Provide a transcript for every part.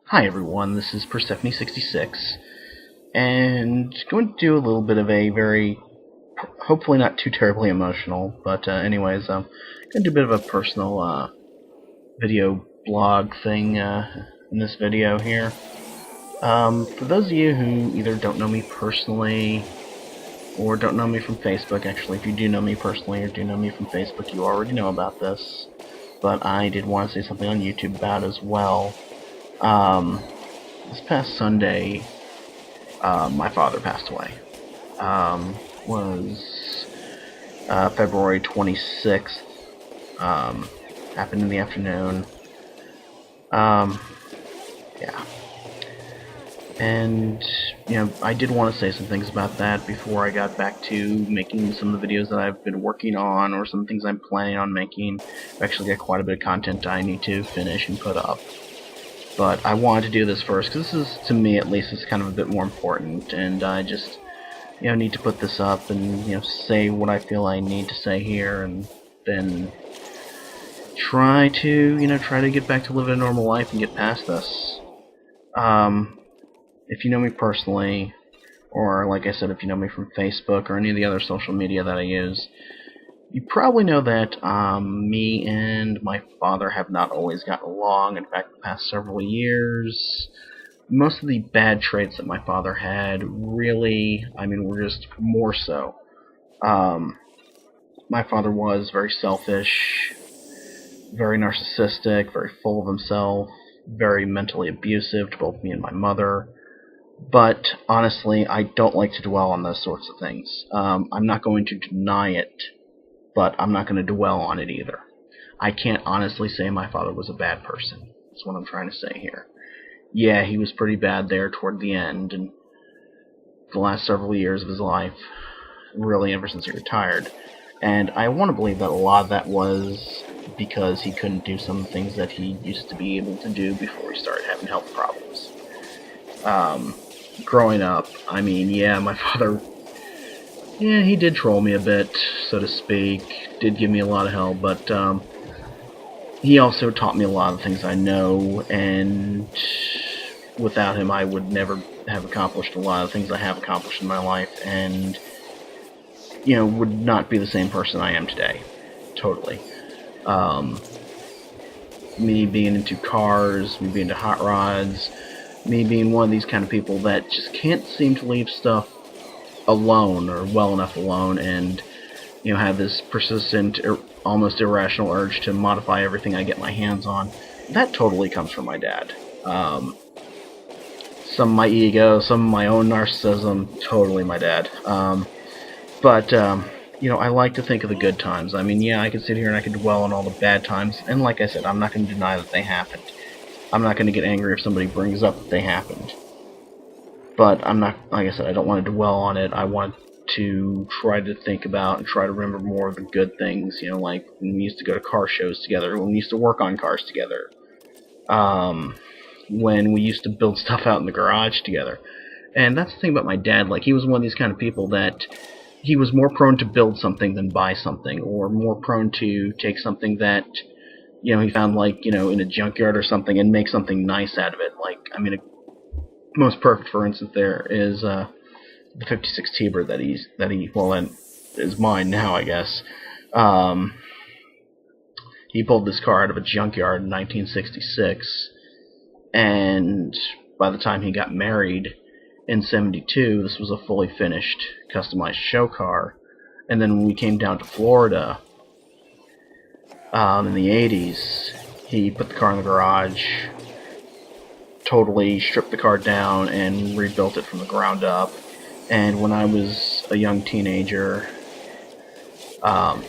Hi everyone, this is Persephone66, and going to do a little bit of a very, hopefully not too terribly emotional, but anyways, going to do a bit of a personal video blog thing in this video here. For those of you who either don't know me personally or don't know me from Facebook, actually if you do know me personally or do know me from Facebook, you already know about this, but I did want to say something on YouTube about as well. This past Sunday, my father passed away. Was February 26th. Happened in the afternoon. Yeah. And, I did want to say some things about that before I got back to making some of the videos that I've been working on, or some things I'm planning on making. I've actually got quite a bit of content I need to finish and put up. But I wanted to do this first, because this is, to me at least, is kind of a bit more important, and I just, need to put this up and, say what I feel I need to say here, and then try to get back to living a normal life and get past this. If you know me personally, or like I said, if you know me from Facebook or any of the other social media that I use, you probably know that me and my father have not always gotten along. In fact, the past several years, most of the bad traits that my father had really, were just more so. My father was very selfish, very narcissistic, very full of himself, very mentally abusive to both me and my mother. But honestly, I don't like to dwell on those sorts of things. I'm not going to deny it, but I'm not going to dwell on it either. I can't honestly say my father was a bad person. That's what I'm trying to say here. Yeah, he was pretty bad there toward the end, and the last several years of his life, really ever since he retired. And I want to believe that a lot of that was because he couldn't do some things that he used to be able to do before he started having health problems. Growing up, my father, he did troll me a bit, so to speak, did give me a lot of hell, but he also taught me a lot of things I know, and without him I would never have accomplished a lot of things I have accomplished in my life, and, would not be the same person I am today. Totally. Me being into cars, me being into hot rods, me being one of these kind of people that just can't seem to leave stuff alone, or well enough alone, and have this persistent, almost irrational urge to modify everything I get my hands on. That totally comes from my dad. Some of my ego, some of my own narcissism, totally my dad. But I like to think of the good times. I could sit here and I could dwell on all the bad times, and like I said, I'm not going to deny that they happened. I'm not going to get angry if somebody brings up that they happened. But I'm not, like I said, I don't want to dwell on it. I want to try to think about and try to remember more of the good things, like when we used to go to car shows together, when we used to work on cars together, when we used to build stuff out in the garage together. And that's the thing about my dad, like, he was one of these kind of people that he was more prone to build something than buy something, or more prone to take something that, he found, like, in a junkyard or something and make something nice out of it. Like, most perfect, for instance, there is the 56 T-Bird that is mine now, I guess. He pulled this car out of a junkyard in 1966, and by the time he got married in 72, this was a fully finished, customized show car. And then when we came down to Florida in the 80s, he put the car in the garage, totally stripped the car down and rebuilt it from the ground up. And when I was a young teenager,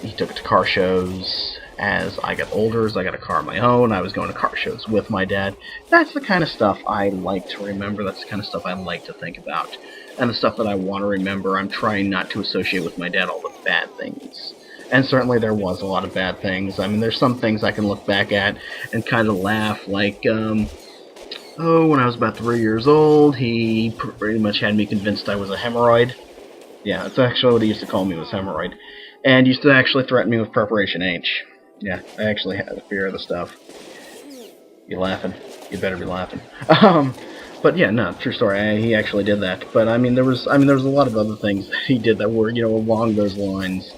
he took it to car shows. As I got older, as I got a car of my own, I was going to car shows with my dad. That's the kind of stuff I like to remember. That's the kind of stuff I like to think about. And the stuff that I want to remember, I'm trying not to associate with my dad all the bad things. And certainly there was a lot of bad things. There's some things I can look back at and kind of laugh, like, when I was about 3 years old, he pretty much had me convinced I was a hemorrhoid. Yeah, that's actually what he used to call me, was hemorrhoid. And used to actually threaten me with Preparation H. Yeah, I actually had a fear of the stuff. You laughing? You better be laughing. But yeah, no, true story. He actually did that. But there was a lot of other things that he did that were, along those lines.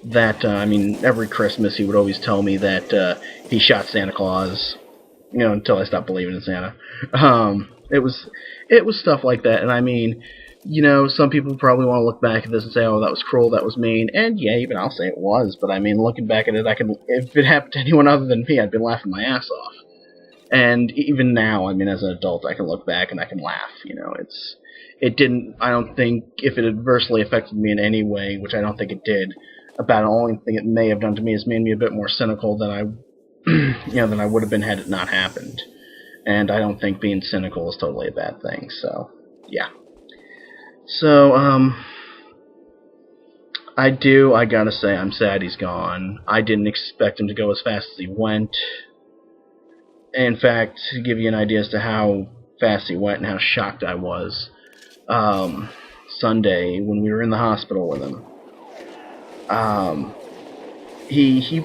That every Christmas he would always tell me that he shot Santa Claus. Until I stopped believing in Santa. It was stuff like that, and some people probably want to look back at this and say, "Oh, that was cruel, that was mean," and yeah, even I'll say it was. But looking back at it, if it happened to anyone other than me, I'd be laughing my ass off. And even now, as an adult, I can look back and I can laugh. It didn't. I don't think if it adversely affected me in any way, which I don't think it did. About the only thing it may have done to me is made me a bit more cynical than I, than I would have been had it not happened. And I don't think being cynical is totally a bad thing. So, yeah. So, I gotta say, I'm sad he's gone. I didn't expect him to go as fast as he went. In fact, to give you an idea as to how fast he went and how shocked I was, Sunday, when we were in the hospital with him, when he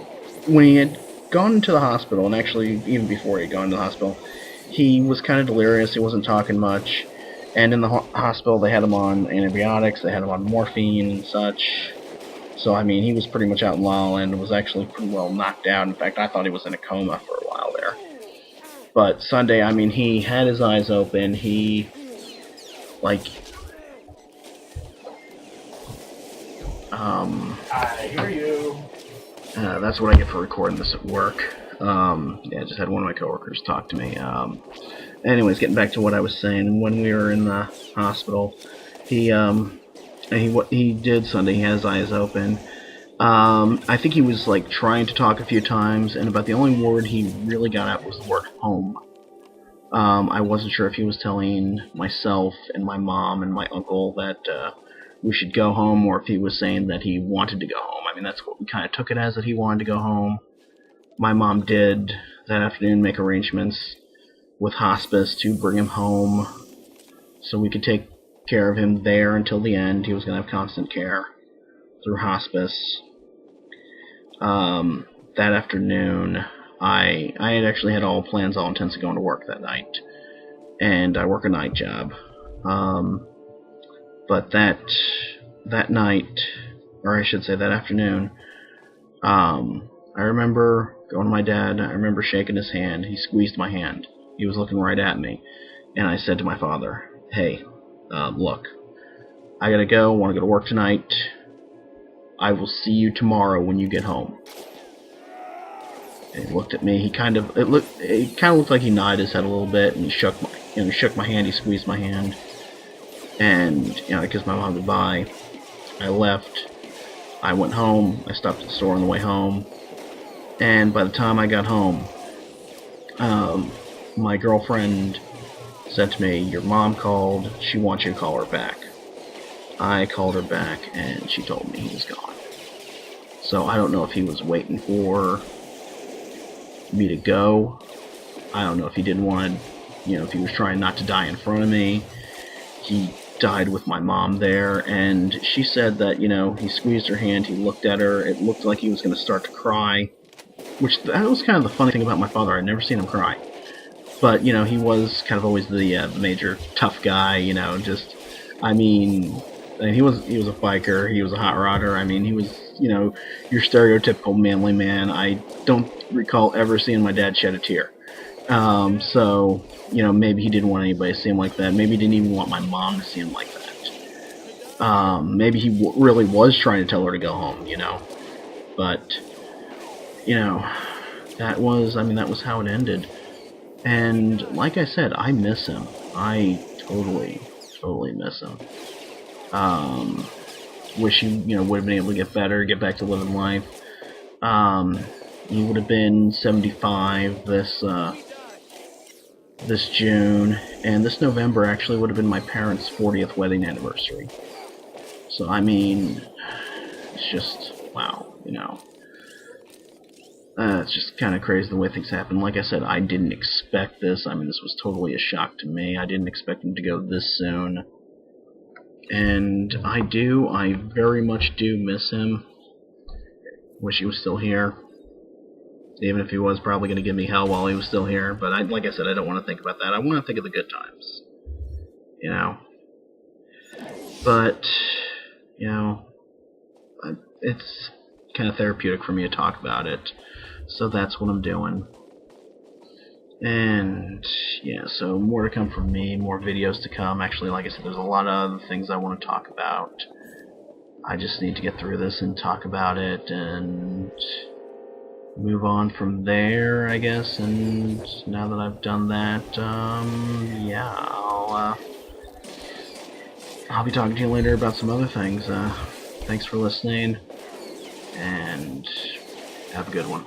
had gone into the hospital, and actually even before he had gone to the hospital, he was kind of delirious, he wasn't talking much, and in the hospital they had him on antibiotics, they had him on morphine and such, so he was pretty much out in La La Land and was actually pretty well knocked out. In fact, I thought he was in a coma for a while there. But Sunday, he had his eyes open, he, I hear you. That's what I get for recording this at work. Yeah, I just had one of my coworkers talk to me. Anyways, getting back to what I was saying, when we were in the hospital, what he did Sunday, he had his eyes open. I think he was trying to talk a few times, and about the only word he really got out was the word home. I wasn't sure if he was telling myself and my mom and my uncle that we should go home, or if he was saying that he wanted to go home. That's what we kind of took it as, that he wanted to go home. My mom did that afternoon make arrangements with hospice to bring him home so we could take care of him there until the end. He was going to have constant care through hospice. That afternoon, I had actually had all plans, all intents of going to work that night, and I work a night job. But that night, or I should say that afternoon, I remember going to my dad. I remember shaking his hand. He squeezed my hand. He was looking right at me, and I said to my father, "Hey, look, I gotta go. I want to go to work tonight. I will see you tomorrow when you get home." And he looked at me. It kind of looked like he nodded his head a little bit, and he shook my hand. He squeezed my hand, and I kissed my mom goodbye. I left. I went home. I stopped at the store on the way home, and by the time I got home, my girlfriend said to me, "Your mom called. She wants you to call her back." I called her back, and she told me he was gone. So I don't know if he was waiting for me to go. I don't know if he didn't want to, if he was trying not to die in front of me. He died with my mom there, and she said that, he squeezed her hand, he looked at her, it looked like he was going to start to cry, which that was kind of the funny thing about my father. I'd never seen him cry. But, he was kind of always the major tough guy, he was a biker, he was a hot rodder, he was, your stereotypical manly man. I don't recall ever seeing my dad shed a tear. So, maybe he didn't want anybody to see him like that. Maybe he didn't even want my mom to see him like that. Maybe he really was trying to tell her to go home, But, that was how it ended. And, like I said, I miss him. I totally miss him. Wish he, would have been able to get better, get back to living life. He would have been 75 this June, and this November actually would have been my parents' 40th wedding anniversary. So, it's just, wow, it's just kind of crazy the way things happen. Like I said, I didn't expect this. This was totally a shock to me. I didn't expect him to go this soon. And I very much do miss him. Wish he was still here. Even if he was probably going to give me hell while he was still here. But like I said, I don't want to think about that. I want to think of the good times. You know? But, you know, it's kind of therapeutic for me to talk about it. So that's what I'm doing. And, yeah, so more to come from me, more videos to come. Actually, like I said, there's a lot of other things I want to talk about. I just need to get through this and talk about it and move on from there, I guess. And now that I've done that, yeah, I'll be talking to you later about some other things. Thanks for listening, and have a good one.